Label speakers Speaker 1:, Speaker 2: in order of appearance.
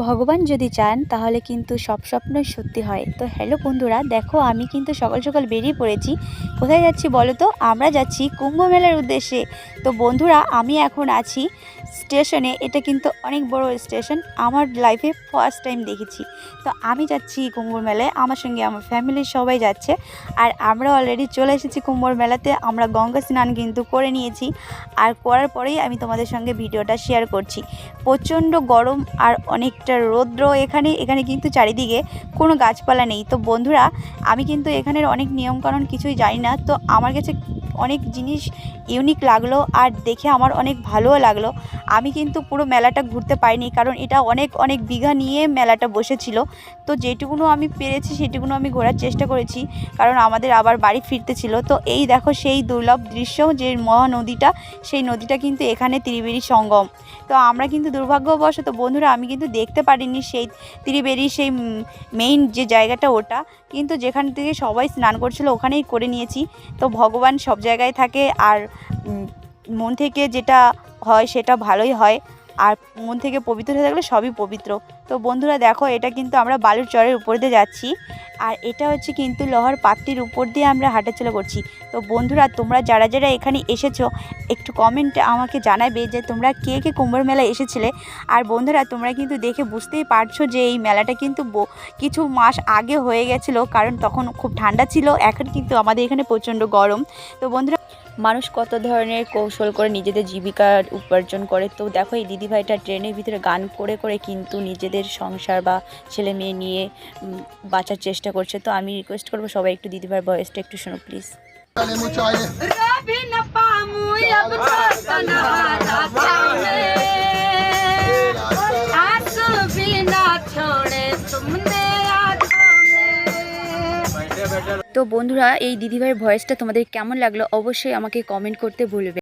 Speaker 1: ভগবান যদি চান তাহলে কিন্তু সব স্বপ্নই সত্যি হয়। তো হ্যালো বন্ধুরা, দেখো আমি কিন্তু সকাল সকাল বেরিয়ে পড়েছি। কোথায় যাচ্ছি বলো তো? আমরা যাচ্ছি কুম্ভ মেলার উদ্দেশ্যে। তো বন্ধুরা, আমি এখন আছি স্টেশনে। এটা কিন্তু অনেক বড় স্টেশন, আমার লাইফে ফার্স্ট টাইম দেখেছি। তো আমি যাচ্ছি কুম্ভ মেলায়, আমার সঙ্গে আমার ফ্যামিলির সবাই যাচ্ছে। আর আমরা অলরেডি চলে এসেছি কুম্ভ মেলাতে। আমরা গঙ্গা স্নান কিন্তু করে নিয়েছি, আর করার পরেই আমি তোমাদের সঙ্গে ভিডিওটা শেয়ার করছি। প্রচণ্ড গরম আর অনেকটা রৌদ্র এখানে কিন্তু চারিদিকে কোনো গাছপালা নেই। তো বন্ধুরা, আমি কিন্তু এখানের অনেক নিয়মকানুন কিছুই জানি না। তো আমার কাছে অনেক জিনিস ইউনিক লাগলো আর দেখে আমার অনেক ভালোও লাগলো। আমি কিন্তু পুরো মেলাটা ঘুরতে পারিনি, কারণ এটা অনেক অনেক বিঘা নিয়ে মেলাটা বসেছিল। তো যেটুকুনো আমি পেরেছি সেটুকুনো আমি ঘোরার চেষ্টা করেছি, কারণ আমাদের আবার বাড়ি ফিরতে ছিল। তো এই দেখো সেই দুর্লভ দৃশ্য, যে মহানদীটা, সেই নদীটা কিন্তু এখানে ত্রিবেণী সঙ্গম। তো আমরা কিন্তু দুর্ভাগ্যবশত বন্ধুরা আমি কিন্তু দেখতে পারিনি সেই ত্রিবেণী, সেই মেইন যে জায়গাটা ওটা, কিন্তু যেখান থেকে সবাই স্নান করছিল ওখানেই করে নিয়েছি। তো ভগবান সব জায়গায় থাকে, আর মন থেকে যেটা হয় সেটা ভালোই হয়, আর মন থেকে পবিত্র হয়ে থাকলে সবই পবিত্র। তো বন্ধুরা দেখো, এটা কিন্তু আমরা বালুর চরের উপর দিয়ে যাচ্ছি, আর এটা হচ্ছে কিন্তু লোহার পাত্রির উপর দিয়ে আমরা হাঁটাচলা করছি। তো বন্ধুরা, তোমরা যারা যারা এখানে এসেছো একটু কমেন্টে আমাকে জানাবে যে তোমরা কে কে কুম্ভ মেলায় এসেছিলে। আর বন্ধুরা, তোমরা কিন্তু দেখে বুঝতেই পারছো যে এই মেলাটা কিন্তু কিছু মাস আগে হয়ে গেছিলো, কারণ তখন খুব ঠান্ডা ছিল। এখন কিন্তু আমাদের এখানে প্রচণ্ড গরম। তো বন্ধুরা, মানুষ কত ধরনের কৌশল করে নিজেদের জীবিকার উপার্জন করে। তো দেখো, এই দিদিভাইটা ট্রেনের ভিতরে গান করে করে কিন্তু নিজেদের সংসার বা ছেলে মেয়ে নিয়ে বাঁচার চেষ্টা করছে। তো আমি রিকোয়েস্ট করবো সবাই একটু দিদিভাইয়ের ভয়েসটা একটু শোনো প্লিজ। তো বন্ধুরা, এই দিদিভাইয়ের ভয়েসটা তোমাদের কেমন লাগলো অবশ্যই আমাকে কমেন্ট করতে ভুলবে।